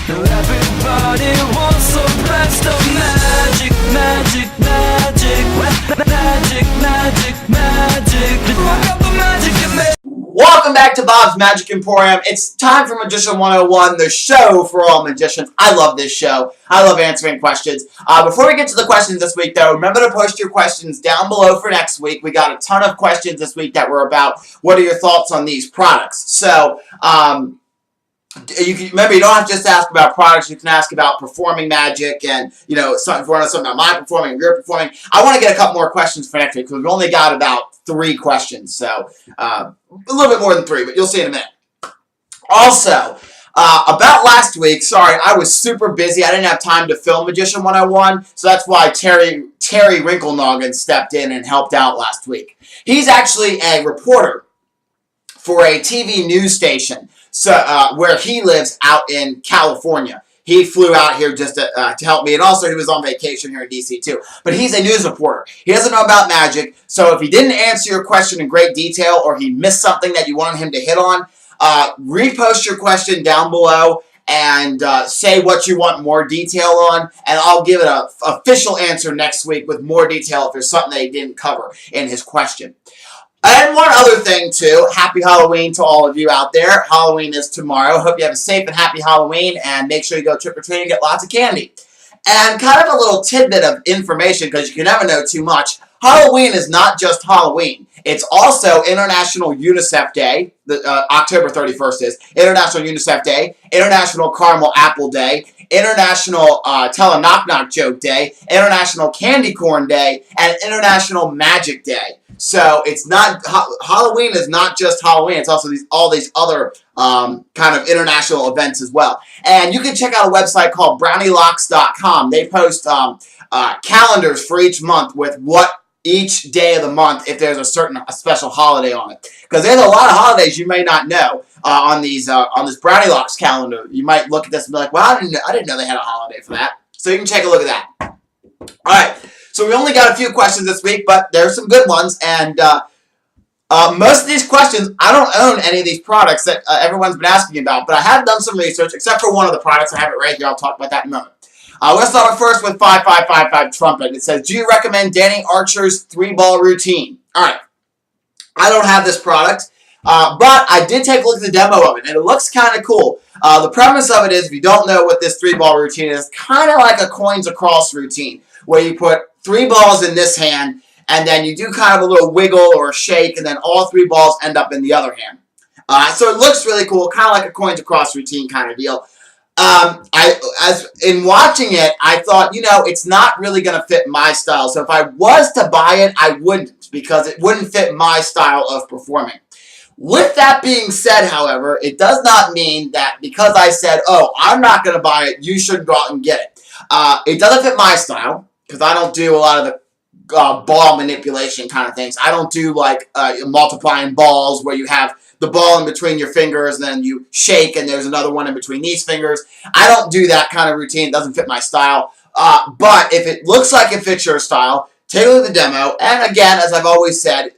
Everybody wants a blast of magic, magic, magic, magic, magic, magic. Look up the magic in me. Welcome back to Bob's Magic Emporium. It's time for Magician 101, the show for all magicians. I love this show. I love answering questions. Before we get to the questions this week, though, remember to post your questions down below for next week. We got a ton of questions this week that were about what are your thoughts on these products. So, remember, you don't have to just ask about products. You can ask about performing magic and, you know, something about my performing, your performing. I want to get a couple more questions for next week because we've only got about 3 questions. So, a little bit more than 3, but you'll see in a minute. Also, about last week, sorry, I was super busy. I didn't have time to film Magician 101, so that's why Terry Wrinkle-Noggin stepped in and helped out last week. He's actually a reporter for a TV news station, so where he lives out in California. He flew out here just to help me, and also he was on vacation here in DC too. But he's a news reporter. He doesn't know about magic, so if he didn't answer your question in great detail or he missed something that you wanted him to hit on, repost your question down below and say what you want more detail on, and I'll give it an official answer next week with more detail if there's something that he didn't cover in his question. And one other thing, too. Happy Halloween to all of you out there. Halloween is tomorrow. Hope you have a safe and happy Halloween, and make sure you go trick-or-treating and get lots of candy. And kind of a little tidbit of information, because you can never know too much. Halloween is not just Halloween. It's also International UNICEF Day. October 31st is International UNICEF Day, International Caramel Apple Day, International Tell a Knock Knock Joke Day, International Candy Corn Day, and International Magic Day. So it's not Halloween is not just Halloween. It's also all these other kind of international events as well. And you can check out a website called BrownieLocks.com. They post calendars for each month with what each day of the month if there's a special holiday on it. Because there's a lot of holidays you may not know on this Brownie Locks calendar. You might look at this and be like, well, I didn't know they had a holiday for that. So you can take a look at that. All right. So we only got a few questions this week, but there's some good ones, and most of these questions, I don't own any of these products that everyone's been asking about, but I have done some research, except for one of the products. I have it right here. I'll talk about that in a moment. Let's start first with 5555 Trumpet. It says, do you recommend Danny Archer's 3-ball routine? All right. I don't have this product, but I did take a look at the demo of it, and it looks kind of cool. The premise of it is, if you don't know what this 3-ball routine is, kind of like a coins across routine, where you put 3 balls in this hand, and then you do kind of a little wiggle or a shake, and then all 3 balls end up in the other hand. So it looks really cool, kind of like a coins across routine kind of deal. In watching it, I thought, you know, it's not really going to fit my style. So if I was to buy it, I wouldn't, because it wouldn't fit my style of performing. With that being said, however, it does not mean that because I said, oh, I'm not going to buy it, you should go out and get it. It doesn't fit my style, because I don't do a lot of the ball manipulation kind of things. I don't do like multiplying balls where you have the ball in between your fingers and then you shake and there's another one in between these fingers. I don't do that kind of routine. It doesn't fit my style. But if it looks like it fits your style, take a look at the demo. And again, as I've always said,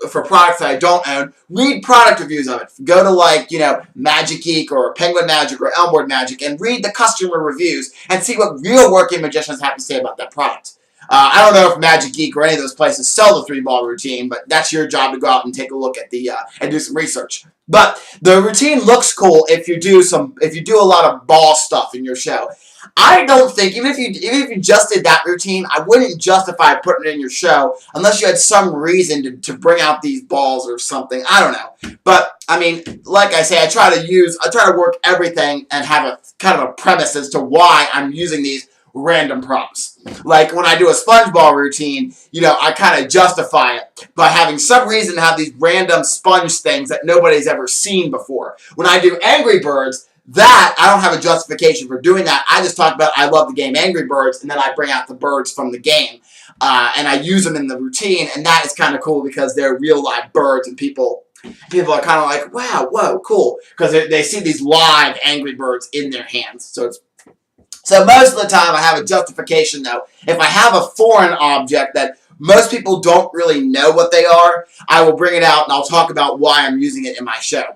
for products that I don't own, read product reviews of it. Go to, like, you know, Magic Geek or Penguin Magic or Elmwood Magic and read the customer reviews and see what real working magicians have to say about that product. I don't know if Magic Geek or any of those places sell the 3-ball routine, but that's your job to go out and take a look at the and do some research. But the routine looks cool if you do a lot of ball stuff in your show. I don't think, even if you just did that routine, I wouldn't justify putting it in your show unless you had some reason to bring out these balls or something. I don't know. But, I mean, like I say, I try to work everything and have a kind of a premise as to why I'm using these random props. Like when I do a sponge ball routine, you know, I kind of justify it by having some reason to have these random sponge things that nobody's ever seen before. When I do Angry Birds, that, I don't have a justification for doing that. I just talk about I love the game Angry Birds, and then I bring out the birds from the game. And I use them in the routine, and that is kind of cool because they're real live birds, and people are kind of like, wow, whoa, cool. Because they see these live Angry Birds in their hands. So most of the time I have a justification, though. If I have a foreign object that most people don't really know what they are, I will bring it out and I'll talk about why I'm using it in my show.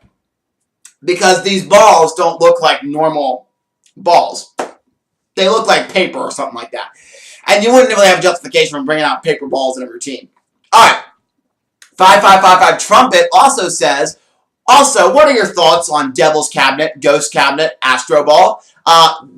Because these balls don't look like normal balls. They look like paper or something like that. And you wouldn't really have justification for bringing out paper balls in a routine. All right. 5555 Trumpet also says, also, what are your thoughts on Devil's Cabinet, Ghost Cabinet, Astro Ball?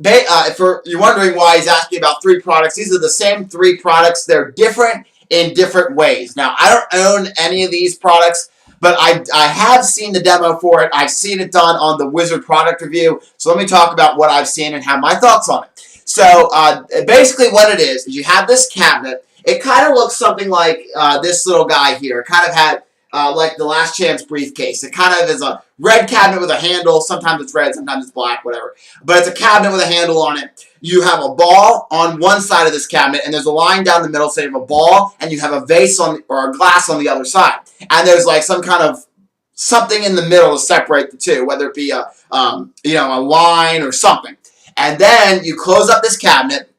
If you're wondering why he's asking about 3 products, these are the same 3 products. They're different in different ways. Now, I don't own any of these products, but I have seen the demo for it. I've seen it done on the Wizard product review. So let me talk about what I've seen and have my thoughts on it. So basically what it is you have this cabinet. It kind of looks something like this little guy here. It kind of had like the Last Chance briefcase. It kind of is a red cabinet with a handle. Sometimes it's red, sometimes it's black, whatever. But it's a cabinet with a handle on it. You have a ball on one side of this cabinet, and there's a line down the middle, so you have a ball, and you have a vase or a glass on the other side. And there's like some kind of something in the middle to separate the two, whether it be a line or something. And then you close up this cabinet,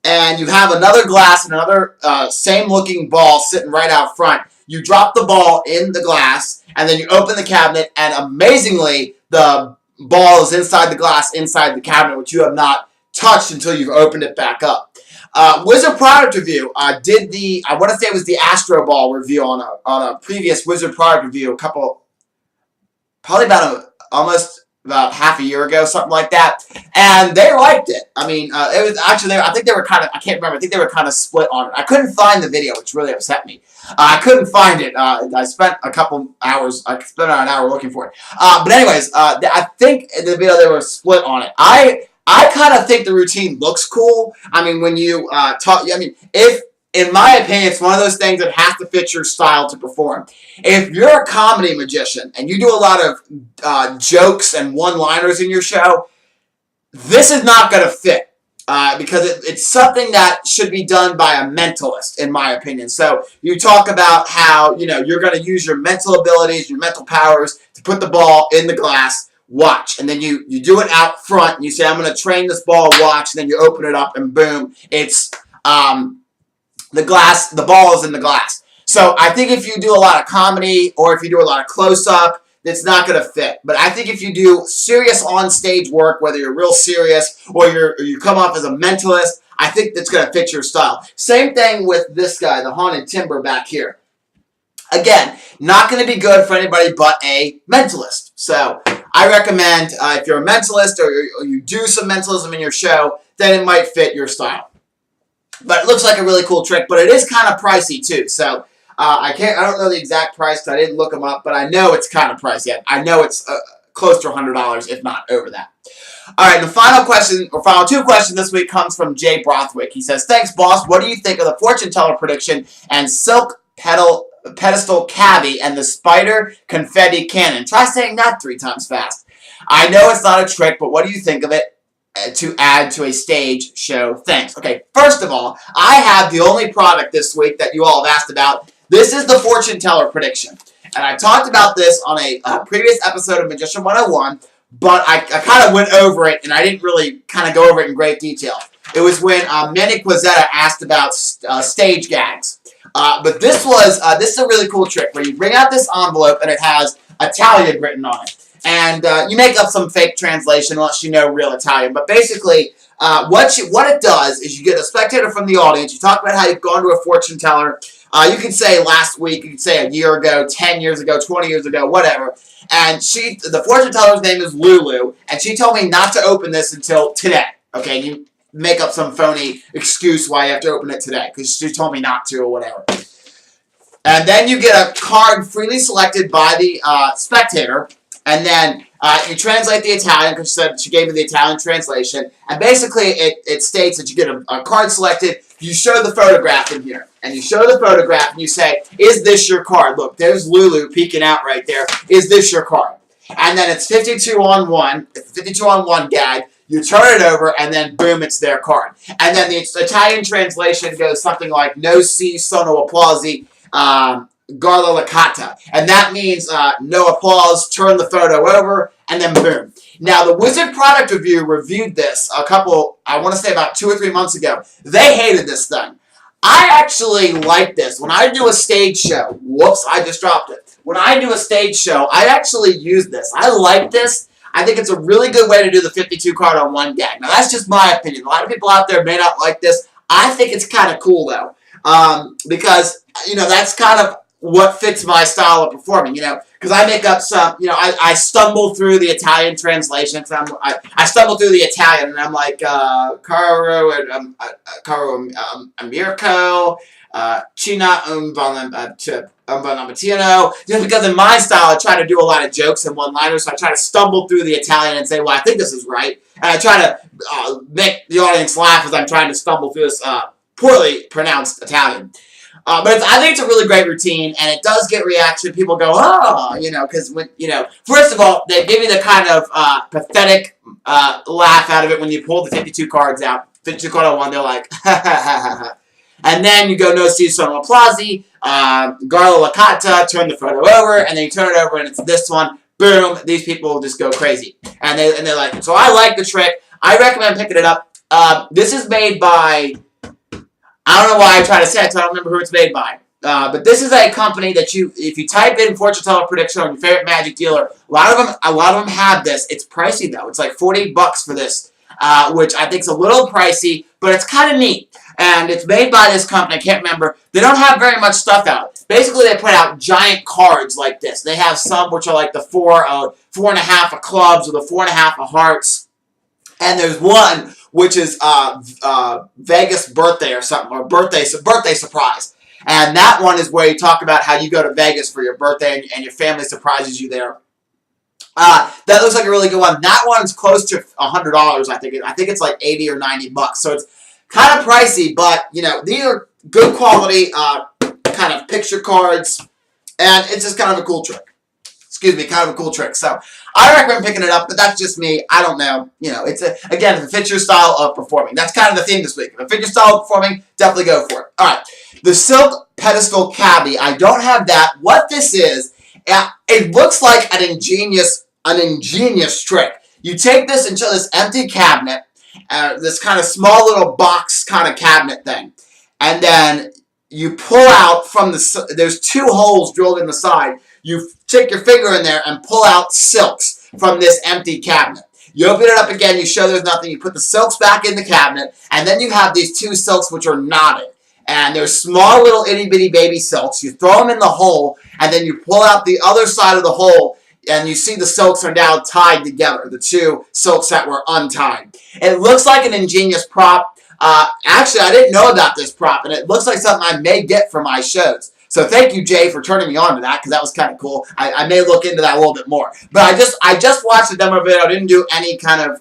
and you have another glass and another same-looking ball sitting right out front. You drop the ball in the glass, and then you open the cabinet, and amazingly, the ball is inside the glass, inside the cabinet, which you have not touched until you've opened it back up. Wizard product review did the, I want to say it was the Astro Ball review on a previous Wizard product review probably almost about half a year ago, something like that, and they liked it. I mean, it was actually, I think they were kind of, I can't remember, I think they were kind of split on it. I couldn't find the video, which really upset me. I couldn't find it. I spent a couple hours, I spent about an hour looking for it. But anyways, I think the video, they were split on it. I kind of think the routine looks cool. I mean, when you in my opinion, it's one of those things that has to fit your style to perform. If you're a comedy magician and you do a lot of jokes and one-liners in your show, this is not going to fit because it's something that should be done by a mentalist, in my opinion. So you talk about how you're going to use your mental abilities, your mental powers to put the ball in the glass. Watch, and then you do it out front, and you say, I'm going to train this ball, watch, and then you open it up, and boom, it's the ball is in the glass. So I think if you do a lot of comedy, or if you do a lot of close-up, it's not going to fit. But I think if you do serious on-stage work, whether you're real serious, or you come off as a mentalist, I think that's going to fit your style. Same thing with this guy, the Haunted Timber back here. Again, not going to be good for anybody but a mentalist. So I recommend if you're a mentalist or you do some mentalism in your show, then it might fit your style. But it looks like a really cool trick, but it is kind of pricey too. So I don't know the exact price because I didn't look them up, but I know it's kind of pricey. I know it's close to $100, if not over that. All right, the final question, or final 2 questions this week comes from Jay Brothwick. He says, thanks, boss. What do you think of the fortune teller prediction and silk pedestal cabbie and the spider confetti cannon? Try saying that 3 times fast. I know it's not a trick, but what do you think of it to add to a stage show? Thanks. Okay, first of all, I have the only product this week that you all have asked about. This is the fortune teller prediction. And I talked about this on a previous episode of Magician 101, but I kind of went over it, and I didn't really kind of go over it in great detail. It was when Manny Quezetta asked about stage gags. But this is a really cool trick where you bring out this envelope and it has Italian written on it. And you make up some fake translation unless you know real Italian. But basically, what it does is you get a spectator from the audience. You talk about how you've gone to a fortune teller. You can say last week, you can say a year ago, 10 years ago, 20 years ago, whatever. And the fortune teller's name is Lulu. And she told me not to open this until today. Okay, you make up some phony excuse why you have to open it today, because she told me not to or whatever. And then you get a card freely selected by the spectator, and then you translate the Italian, because she gave me the Italian translation, and basically it states that you get a card selected, you show the photograph in here, and you show the photograph, and you say, is this your card? Look, there's Lulu peeking out right there. Is this your card? And then it's 52 on 1, it's a 52 on 1 gag. You turn it over, and then boom, it's their card. And then the Italian translation goes something like, no si sono applausi, Garla la Cata. And that means no applause, turn the photo over, and then boom. Now, the Wizard Product Review reviewed this I want to say about 2 or 3 months ago. They hated this thing. I actually like this. When I do a stage show, whoops, I just dropped it. When I do a stage show, I actually use this. I like this. I think it's a really good way to do the 52 card on one gag. Now, that's just my opinion. A lot of people out there may not like this. I think it's kind of cool, though, because, you know, that's kind of what fits my style of performing, you know, because I make up some, you know, I stumble through the Italian translations. I stumble through the Italian, and I'm like, Caro and Mirko, Cina Mattino. Just because in my style, I try to do a lot of jokes and one-liners, so I try to stumble through the Italian and say, well, I think this is right. And I try to make the audience laugh as I'm trying to stumble through this poorly pronounced Italian. But I think it's a really great routine, and it does get reaction. People go, oh, you know, because when, you know, first of all, they give you the kind of pathetic laugh out of it when you pull the 52 cards out. 52 card on one, they're like, ha ha ha ha ha. And then you go, no, si sono applausi, Garla Licata, turn the photo over, and then you turn it over, and it's this one. Boom, these people just go crazy. And they're like, so I like the trick. I recommend picking it up. This is made by, I don't know why I try to say it, so I don't remember who it's made by. But this is a company that if you type in fortune teller prediction on your favorite magic dealer, a lot of them have this. It's pricey though. It's like $40 for this, which I think is a little pricey, but it's kind of neat. And it's made by this company. I can't remember. They don't have very much stuff out. Basically, they put out giant cards like this. They have some which are like the 4.5 of clubs or the 4.5 of hearts. And there's one which is Vegas birthday or something, or birthday surprise. And that one is where you talk about how you go to Vegas for your birthday and your family surprises you there. That looks like a really good one. That one's close to $100, I think. I think it's like $80 or $90. So it's kind of pricey, but, you know, these are good quality kind of picture cards, and it's just kind of a cool trick. Excuse me, kind of a cool trick. So I recommend picking it up, but that's just me. I don't know. You know, again, if it fits your style of performing. That's kind of the theme this week. If it fits your style of performing, definitely go for it. All right. The Silk Pedestal Cabbie. I don't have that. What this is, it looks like an ingenious trick. You take this into this empty cabinet, this kind of small little box kind of cabinet thing, and then you pull out from there's two holes drilled in the side. You stick your finger in there and pull out silks from this empty cabinet. You open it up again, you show there's nothing, you put the silks back in the cabinet, and then you have these two silks which are knotted. And they're small little itty-bitty baby silks. You throw them in the hole, and then you pull out the other side of the hole, and you see the silks are now tied together, the two silks that were untied. It looks like an ingenious prop. Actually, I didn't know about this prop, and it looks like something I may get for my shows. So thank you, Jay, for turning me on to that, because that was kind of cool. I may look into that a little bit more. But I just watched the demo video. I didn't do any kind of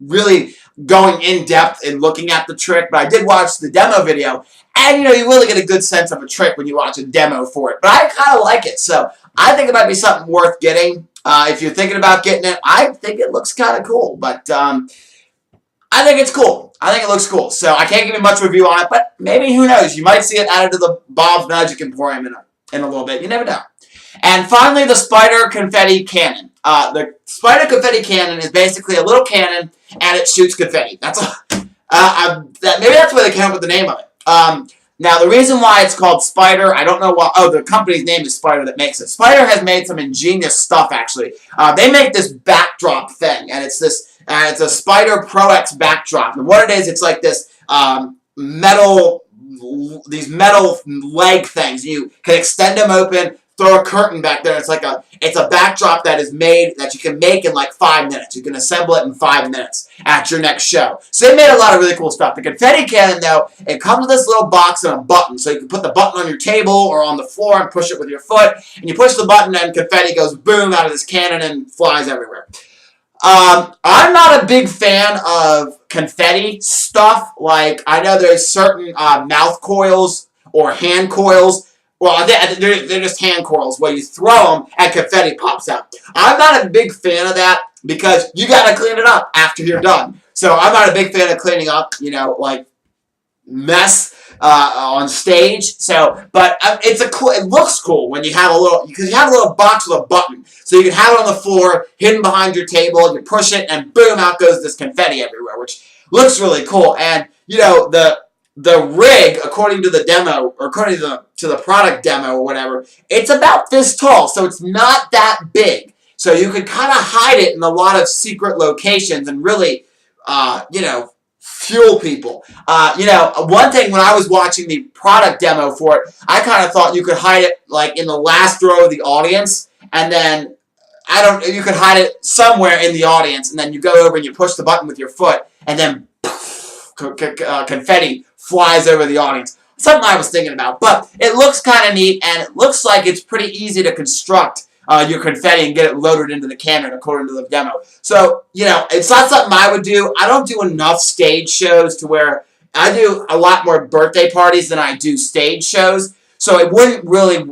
really going in depth and looking at the trick, but I did watch the demo video, and you know, you really get a good sense of a trick when you watch a demo for it. But I kind of like it, so I think it might be something worth getting. If you're thinking about getting it, I think it looks kind of cool, but I think it's cool. I think it looks cool. So I can't give you much review on it, but maybe, who knows? You might see it added to the Bob's Magic Emporium in a little bit. You never know. And finally, the Spider Confetti Cannon. The Spider Confetti Cannon is basically a little cannon, and it shoots confetti. That's maybe that's why they came up with the name of it. Now, the reason why it's called Spider, I don't know why. Oh, the company's name is Spider that makes it. Spider has made some ingenious stuff, actually. They make this backdrop thing, and it's it's a Spider Pro X backdrop. And what it is, it's like this metal leg things. You can extend them open, throw a curtain back there. It's a backdrop that is made, that you can make in like 5 minutes. You can assemble it in 5 minutes at your next show. So they made a lot of really cool stuff. The confetti cannon, though, it comes with this little box and a button. So you can put the button on your table or on the floor and push it with your foot. And you push the button and confetti goes boom out of this cannon and flies everywhere. I'm not a big fan of confetti stuff. Like, I know there's certain mouth coils or hand coils. Well, they're just hand coils where you throw them and confetti pops out. I'm not a big fan of that because you got to clean it up after you're done. So I'm not a big fan of cleaning up, you know, like mess on stage. So, but it looks cool when you have because you have a little box with a button. So you can have it on the floor, hidden behind your table, you push it, and boom, out goes this confetti everywhere, which looks really cool. And, you know, the rig, according to the demo, or according to the product demo or whatever, it's about this tall, so it's not that big. So you could kind of hide it in a lot of secret locations and really, you know, fuel people. You know, one thing when I was watching the product demo for it, I kind of thought you could hide it like in the last row of the audience, and then you could hide it somewhere in the audience, and then you go over and you push the button with your foot, and then confetti flies over the audience. Something I was thinking about, but it looks kind of neat, and it looks like it's pretty easy to construct your confetti and get it loaded into the cannon according to the demo. So, you know, it's not something I would do. I don't do enough stage shows to where I do a lot more birthday parties than I do stage shows. So it wouldn't really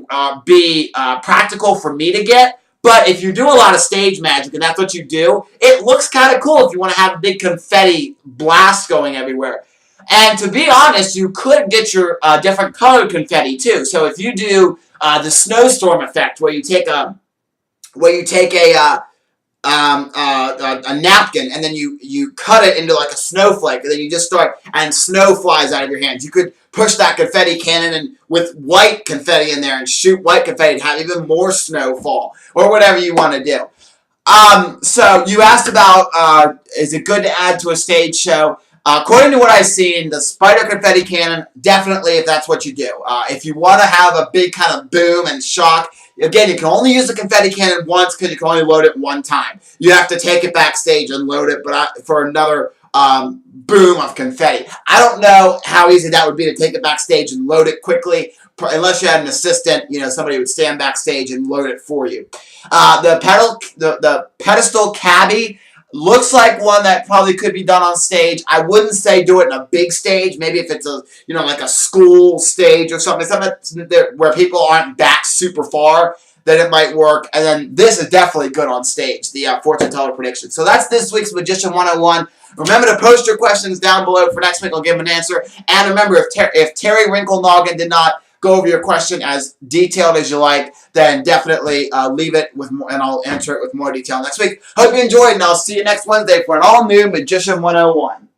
be practical for me to get. But if you do a lot of stage magic and that's what you do, it looks kind of cool if you want to have a big confetti blast going everywhere. And to be honest, you could get your different colored confetti too. So if you do the snowstorm effect, where you take a napkin and then you cut it into like a snowflake, and then you just start, and snow flies out of your hands. You could push that confetti cannon and with white confetti in there and shoot white confetti and have even more snow fall, or whatever you want to do. So you asked about is it good to add to a stage show? According to what I've seen, the spider confetti cannon, definitely if that's what you do. If you want to have a big kind of boom and shock, again, you can only use the confetti cannon once because you can only load it one time. You have to take it backstage and load it for another boom of confetti. I don't know how easy that would be to take it backstage and load it quickly, unless you had an assistant, you know, somebody would stand backstage and load it for you. The pedestal cabbie looks like one that probably could be done on stage. I wouldn't say do it in a big stage. Maybe if it's a, you know, like a school stage or something where people aren't back super far, then it might work. And then this is definitely good on stage, the fortune teller prediction. So that's this week's Magician 101. Remember to post your questions down below for next week. I'll give them an answer. And remember, if Terry Wrinkle-Noggin did not go over your question as detailed as you like, then definitely leave it with more, and I'll answer it with more detail next week. Hope you enjoyed, and I'll see you next Wednesday for an all-new Magician 101.